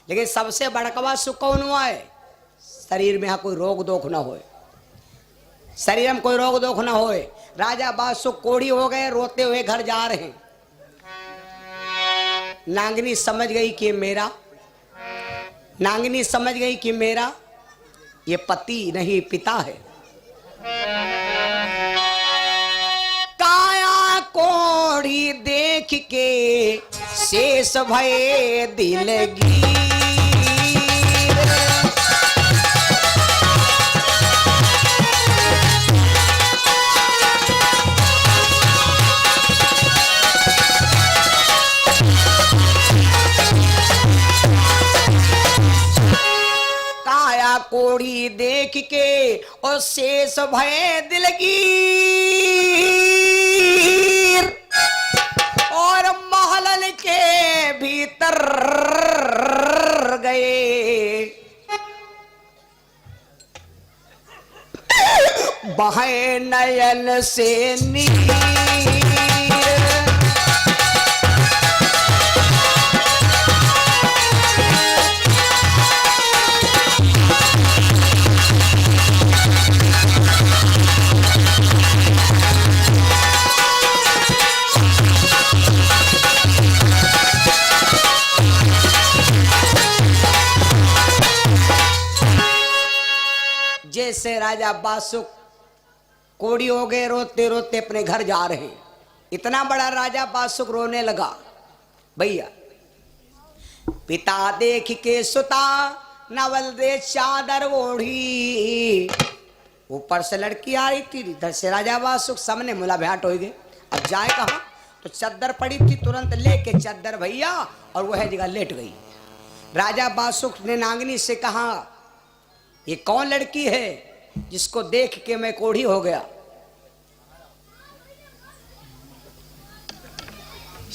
लेकिन सबसे बड़कवा सुख कौन हुआ है? शरीर में कोई रोग दोख ना होए, शरीर में कोई रोग दोख ना होए। राजा बादशाह कोढ़ी हो गए, रोते हुए घर जा रहे हैं। नांगनी समझ गई कि मेरा, नांगनी समझ गई कि मेरा ये पति नहीं पिता है। काया कोढ़ी देख के शेष भये दिलगी। कोढ़ी देख के और शेष भय दिलगीर, और महलन के भीतर गए। बहे नयन से नीर, जैसे राजा बादशाह कोड़ी हो गए, रोते रोते अपने घर जा रहे हैं। इतना बड़ा राजा बादशाह रोने लगा। भैया पिता देख के सुता, नवल दे चादर ओढ़ी। ऊपर से लड़की आ रही थी, इधर से राजा बादशाह, सामने मुलाकात हो गई। अब जाए कहाँ? तो चद्दर पड़ी थी, तुरंत लेके चद्दर भैया और वह जगह लेट गई। राजा बादशाह ने नांगनी से कहा, ये कौन लड़की है जिसको देख के मैं कोढ़ी हो गया?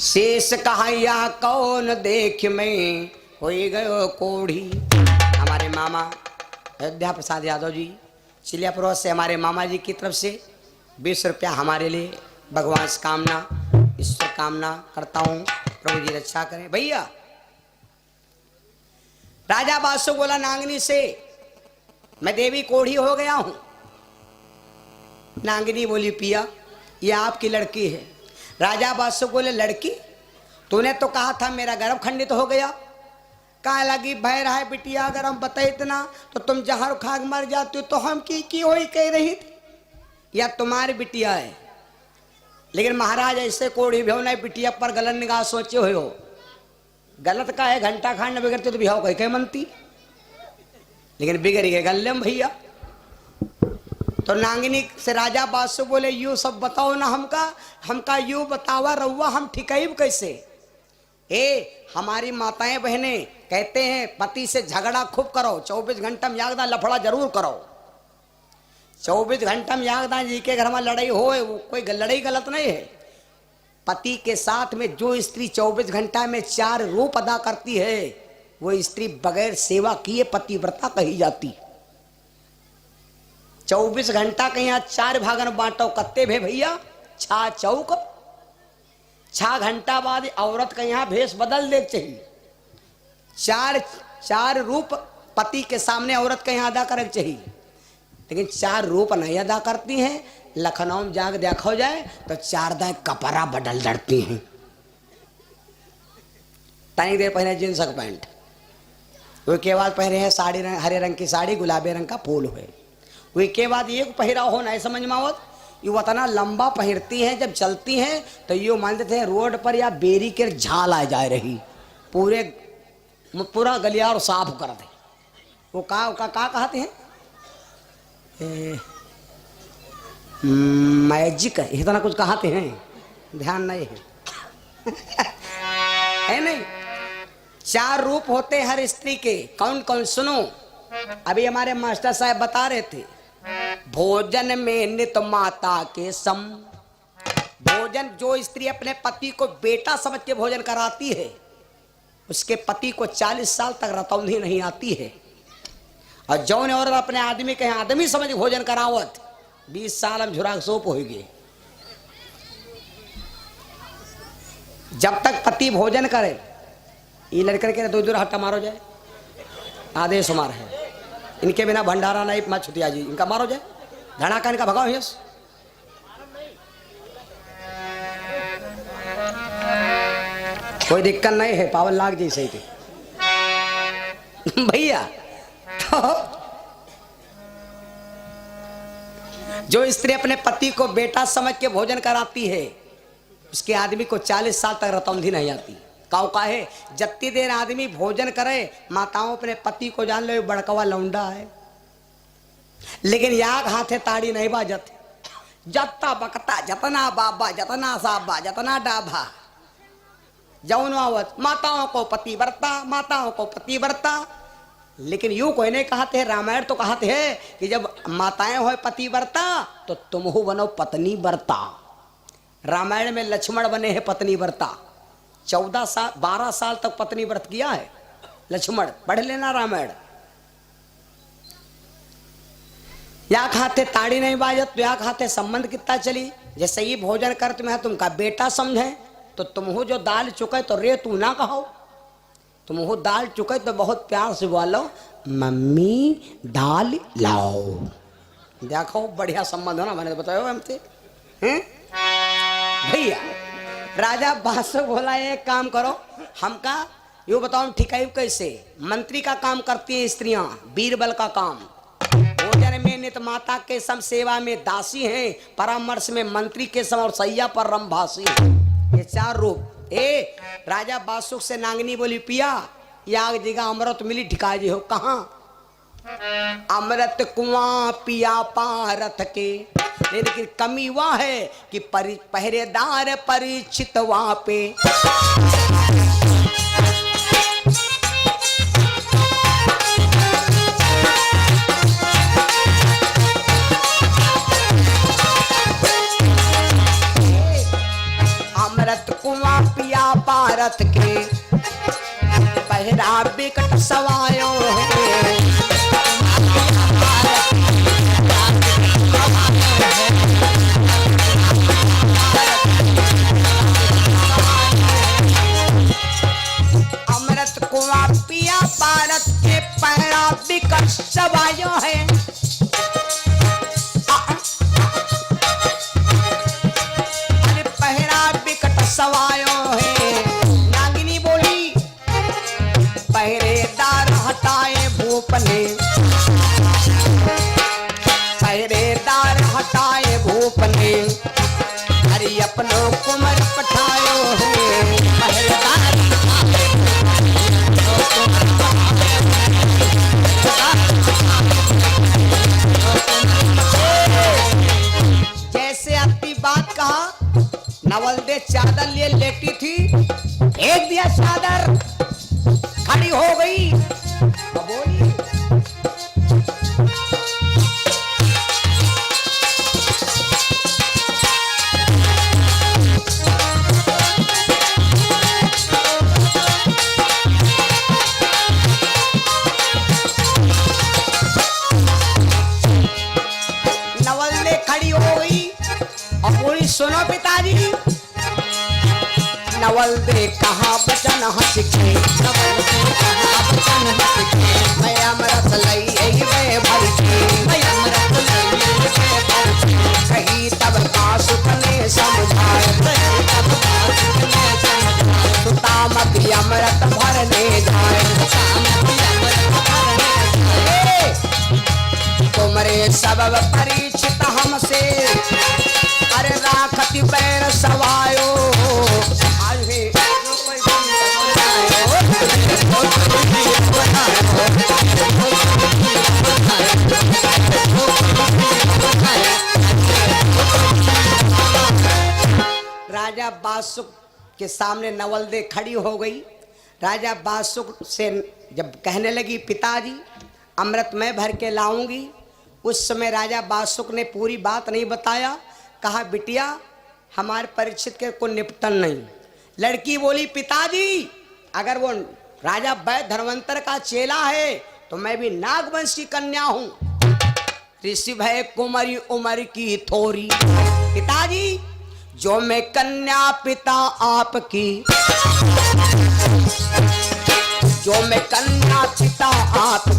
शेष कहा कौन देख मैं हो गयो कोढ़ी। हमारे मामा अयोध्या प्रसाद यादव जी चिलियापुर से, हमारे मामा जी की तरफ से 20 रुपया हमारे लिए, भगवान से कामना, ईश्वर कामना करता हूँ, प्रभु जी रक्षा करें। भैया राजा बादशाह बोला नांगनी से, मैं देवी कोढ़ी हो गया हूं। नांगनी बोली, पिया ये आपकी लड़की है। राजा बादशाह बोले, लड़की? तूने तो कहा था मेरा गर्भ खंडित हो गया। कहा लगी भय रहा है बिटिया, अगर हम बताए इतना तो तुम जहर खा मर जाती हो। तो हम की हो ही कह रही थी, या तुम्हारी बिटिया है। लेकिन महाराज ऐसे कोढ़ी भी हो ना बिटिया पर गलत निगाह सोचे हुए हो। गलत का है, घंटा खांड बिगड़ते तो बिहाव कह मनती, लेकिन बिगड़ गए गल्लम भैया। तो नांगनी से राजा बादशाह बोले, यू सब बताओ ना हमका यू बतावा रहुआ, हम ठिकाइब कैसे? हमारी माताएं बहनें कहते हैं पति से झगड़ा खूब करो, 24 घंटा में यागदा लफड़ा जरूर करो। 24 घंटा में यागदा जी के घर में लड़ाई हो, वो कोई लड़ाई गलत नहीं है। पति के साथ में जो स्त्री 24 घंटा में 4 रूप अदा करती है, वो स्त्री बगैर सेवा किए पतिव्रता कही जाती। 24 घंटा कहीं 4 भागन बांटो, कत्ते भे भैया? 6 चौक 6 घंटा बाद औरत का यहाँ भेष बदल दे चाहिए। 4 रूप पति के सामने औरत का यहाँ अदा करे चाहिए, लेकिन 4 रूप नहीं अदा करती हैं। लखनऊ में जाग देखो जाए तो 4 दाएं कपड़ा बदल लड़ती हैं। तनी देर पहने जींस का पैंट, उसके बाद पहने हैं साड़ी हरे रंग की साड़ी, गुलाबी रंग का फूल हुए। उसके बाद एक पहरा हो नहीं समझ में आवत, ये उतना लंबा पहनती हैं, जब चलती हैं तो ये मानते थे रोड पर या बेरी के झाल आ जा रही, पूरा गलियार साफ कर दे। वो का कहते हैं मैजिक है, इतना कुछ कहते हैं, ध्यान नहीं है। है नहीं? 4 रूप होते हर स्त्री के। कौन कौन? सुनो, अभी हमारे मास्टर साहब बता रहे थे, भोजन में नित माता के सम। भोजन, जो स्त्री अपने पति को बेटा समझ के भोजन कराती है, उसके पति को 40 साल तक रतौंधी नहीं आती है। और जौन औरत अपने आदमी के आदमी समझ भोजन करावत, 20 साल हम झुराग सोप होगी। जब तक पति भोजन करे, ये लड़कर के दूर दूर हट्टा मारो जाए, आदेश मार है, इनके बिना भंडारा नहीं। मत छुटिया जी, इनका मारो जाए, धड़ाका इनका भगाओ। यस कोई दिक्कत नहीं है, पावन लाग जी सही थी भैया। तो जो स्त्री अपने पति को बेटा समझ के भोजन कराती है, उसके आदमी को 40 साल तक रतौंधी नहीं आती। काऊ का है, जत्ती देर आदमी भोजन करे, माताओं अपने पति को जान लो बड़कवा लौंडा है, लेकिन याग हाथे ताड़ी नहीं बाजत। जत्ता बकता, जतना बाबा, जतना साबा, जतना डाभा, जौन आवत माताओं को पति बरता, माताओं को पति बरता। लेकिन यूं कोई नहीं कहते, रामायण तो कहते हैं कि जब माताएं हो पति बरता तो तुम हो बनो पत्नी बरता। रामायण में लक्ष्मण बने हैं पत्नी बरता, 14 साल 12 साल तक पत्नी व्रत किया है लक्ष्मण, पढ़ लेना रामायण। या खाते ताड़ी नहीं बाजत तो या खाते संबंध कितना चली। जैसे ही भोजन कर तुम्हें तुमका बेटा समझे तो तुम हो जो दाल चुके तो रे तू ना कहो, तुम हो दाल चुके तो बहुत प्यार से बोलो मम्मी दाल लाओ। देखो बढ़िया संबंध हो ना, मैंने तो बताया हमसे हैं भैया। राजा बादशाह बोला एक काम करो, हमका यो बताओ ठिकाई कैसे। मंत्री का काम करती है स्त्रियां, बीरबल का काम, भोजन में नित माता के सम, सेवा में दासी हैं, परामर्श में मंत्री के सम और सैया पर रमभासी हैं। ये 4 रूप। ए राजा बादशाह से नांगनी बोली पिया याग जगह अमृत मिली, ठिकाई जी हो कहाँ। अमृत कुआं पिया पारथ के, लेकिन कमी वह है कि पहरेदार परिचित वहां पे। अमृत कुआं पिया पारथ के, पहरा बिकट सवायो है। अमृत कुआं पिया पारथ के, पहरा बिकट सवायो है। अरे पहरा बिकट सवायो है। नागिनी बोली पहरेदार हटाए भूप ने, पहरेदार हटाए भूप ने, अरे अपनो कुमर पठायो है। पहरेदार जैसे अपनी बात कहा, नवल दे चादर लिए लेटी थी, एक दिया चादर, खड़ी हो गई, बोली नवल दे खड़ी हो गई और बोली सुनो पिताजी। नवल दे कहा बचन हंस के, नवल दे कहा बचन हंस के, मैं अमृत लई वे भर के, मैं अमृत लई वे भर के, कही तब बासुक ने समझाए, कही तब बासुक ने समझाए, सुतामती अमृत भरने जाए, सुतामती अमृत भरने जाए। तुमरे सबब परिचित हमसे, अरे राखती पैर सवायो। आज भी राजा बादशाह के सामने नवल दे खड़ी हो गई। राजा बादशाह से जब कहने लगी पिताजी अमृत मैं भर के लाऊंगी, उस समय राजा बादशाह ने पूरी बात नहीं बताया। कहा बिटिया हमारे परिचित के को निपटन नहीं। लड़की बोली पिताजी अगर वो राजा वैद्य धर्मंतर का चेला है तो मैं भी नागवंश की कन्या हूं। ऋषि भय कुमारी उम्र की थोरी, पिताजी जो मैं कन्या पिता आपकी, जो मैं कन्या पिता आपकी,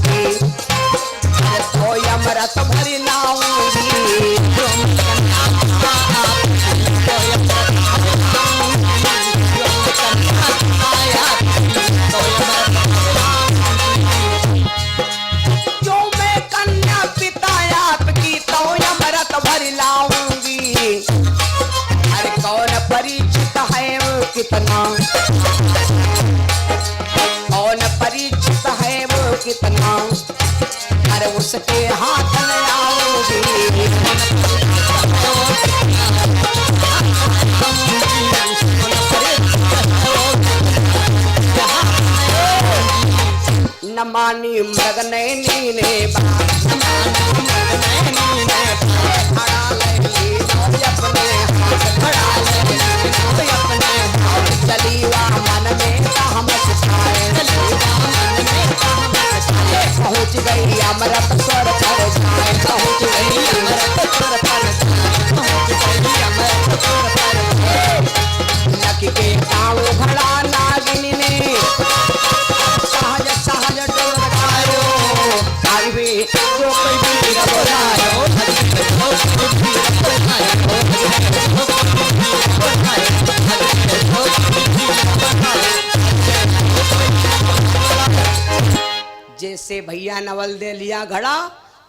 कितना, कौन परीक्षित है वो कितना, अरे उसके हाथ में आओगी। न मानी मृग नैनी ने चलीवा मन में पहुँच गई अमृत स्वर पर छाए, पहुँच गई अमृत स्वर पर पहुँच गई अमृत स्वर पर। नक के पाँव घड़ा नागिनी ने सहज सहज डोर खायो, आरवी जो कोई भी बोलायो, जैसे भैया नवल दे लिया घड़ा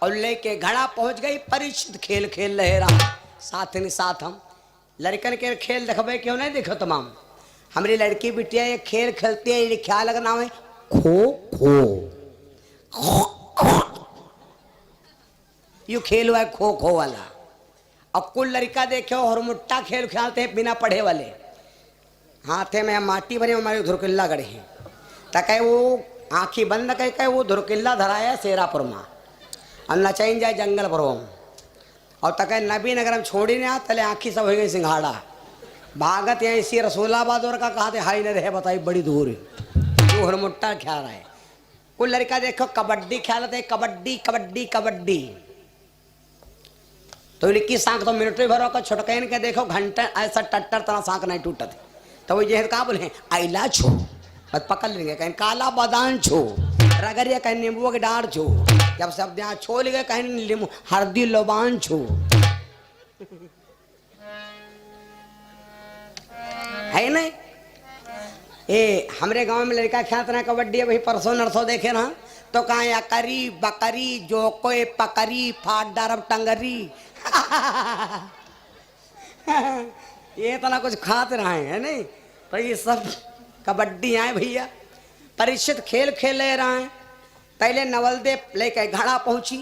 और लेके घड़ा पहुंच गई। परीक्षित खेल खेल रहे रहा साथ ही साथ। हम लड़कन के खेल देखबे क्यों नहीं देखो तमाम। हमारी लड़की बिटिया ये खेल खेलती है, ये ख्याल का नाम है खो खो। यू खेल हुआ है खो खो वाला। और कुल लड़का देखो हरमुट्टा खेल खेलते हैं बिना पढ़े वाले। हाथे में माटी बने हमारे धुरकिल्ला गड़े हैं तक वो आँखी बंद कह के वो धुरकिल्ला धराया शेरापुर में और नचाइन जाए जंगल पर और तक नबी नगर में छोड़ी नहीं आ तले आँखी सब हो गई सिंघाड़ा भागत यहाँ इसी रसूलाबाद और का कहा थे हाई न रहे बताई बड़ी दूर वो हरमुट्टा खेल रहा है। कुल लड़का देखो कबड्डी खेलते कबड्डी कबड्डी कबड्डी। तो लिखी सांख तो मिनट भर का छुटकैन के देखो घंटा ऐसा टट्टर तरह सांख नहीं टूटत। तो वो ये कहा बोले आइला छो बस पकड़ लेंगे कहीं काला बादाम छो रगड़िया कहीं नींबू के डार छो जब शब्द यहाँ छो लेंगे कहीं हल्दी लोबान छो है नहीं। ए हमरे गांव में लड़का खेलते ना कबड्डी भाई परसों नरसों देखे ना तो कहा अकरी बकरी जो कोई पकड़ी फाट डारब टंगरी ये तो ना कुछ खाते रहे है नहीं। तो ये सब कबड्डी आए भैया। परीक्षित खेल खेल ले रहा है। पहले नवलदे लेके घड़ा पहुंची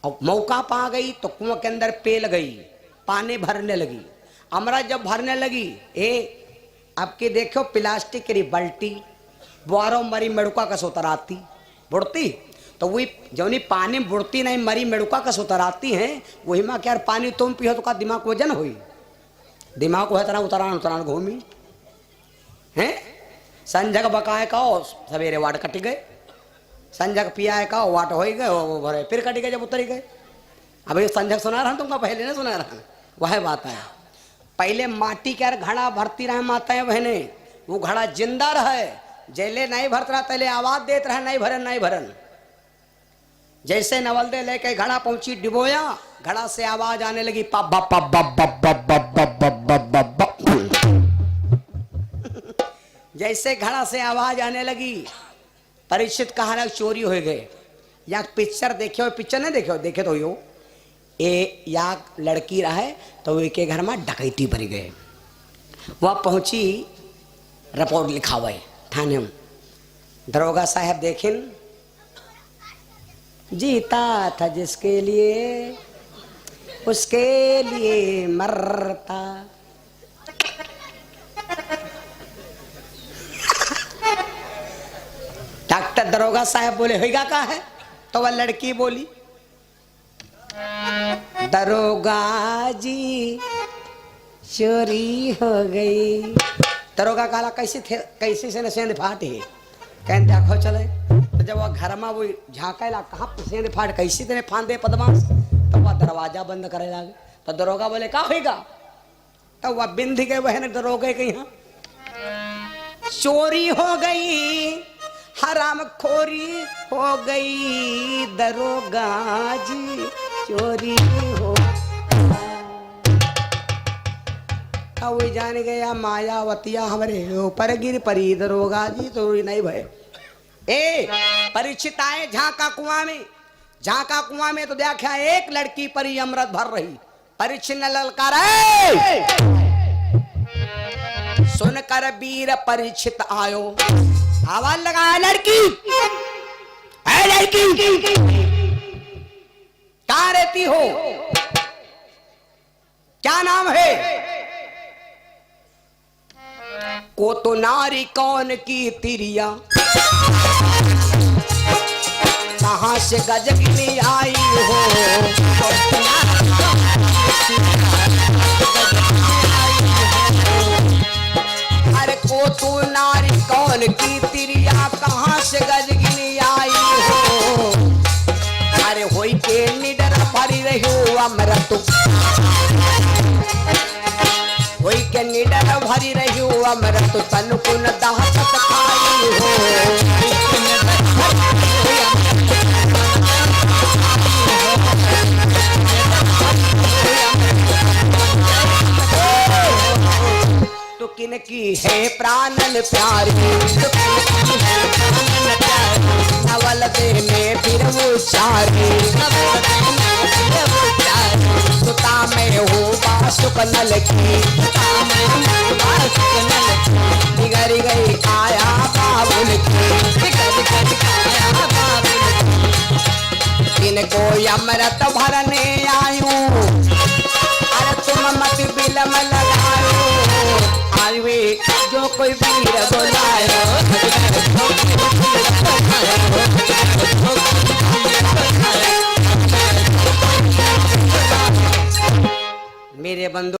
और मौका पा गई तो कुआं के अंदर पेल गई, पानी भरने लगी। अमृत जब भरने लगी आपके देखो प्लास्टिक की बल्टी बारो मरी मेड़ुका का सोतराती बुड़ती तो वही जौनी पानी बुड़ती नहीं मरी मेड़ुका का सोतराती है वही में क्या पानी तुम पियो तो का दिमाग वजन हुई दिमाग को है तरह उतरान उतरान घूमी हैं। संजग बकाए का सवेरे वाट कट गए, संजग पिया का वाट हो गए वो भरे फिर कट गए जब उतर गए। अब ये संजग सुना रहा तुमका पहले नहीं सुना रहा वह बात है। पहले माटी के घड़ा भरती रहे माताएं बहने वो घड़ा जिंदा रहे जैले नहीं भरत रहा तैले आवाज देते रहे नहीं भरन नहीं भरन। जैसे नवलदे लेके घड़ा पहुंची डिबोया घड़ा से आवाज आने लगी पप पप पप। जैसे घड़ा से आवाज आने लगी परीक्षित कहानी चोरी हो गए। या पिक्चर देखे हो पिक्चर नहीं देखे हो देखे तो यो ए या लड़की रहे तो वे के घर में डकैती बन गए। वह पहुंची रिपोर्ट लिखा हुआ है थाने में। दरोगा साहब देखें जीता था जिसके लिए उसके लिए मरता। डॉक्टर दरोगा साहब बोले होगा का है तो वह लड़की बोली दरोगा जी चोरी हो गई। दरोगा काला कैसे थे कैसे से सेंध फाटे कहते देखो चले तो जब वह घर में वो झाँकेला कहाँ सेंध फाट कैसे तेने फांदे पदमाश तो वह दरवाजा बंद करे लगे। तो दरोगा बोले का होगा तो वह बिंद के बहन दरोगे के यहाँ चोरी हो गई हराम खोरी हो गई दरोगा जी चोरी हो। वही जान गया मायावतिया हमारे ऊपर गिर परी दरोगा जी तो नहीं भय। ए परीक्षित आए झांका कुआं में तो देखा एक लड़की परी अमृत भर रही। परीक्षित ने ललकारा सुन कर वीर परीक्षित आयो। आवाज लगाया लड़की, है लड़की कहाँ रहती हो, क्या नाम है? को तो नारी कौन की तिरिया, कहाँ से गजगिनी आई हो। अरे को तू नारी कौन की तिरिया, कहाँ से गजगिनी आई हो। अरे होई के निडर भरी रही हो अमृत, होई के निडर भरी रही हो अमृत, तन कुन दहशत खाई हो। तो किनकी है प्राणन प्यारी, नवल देने फिर वो चारी, सुता में हो बासुक नल की, बिगड़ गई काया बाबुल की। इनको अमृत भरने आयू, अरे तुम मत बिलम लगायो, आवे जो कोई वीर बुलायो। मेरे बंधु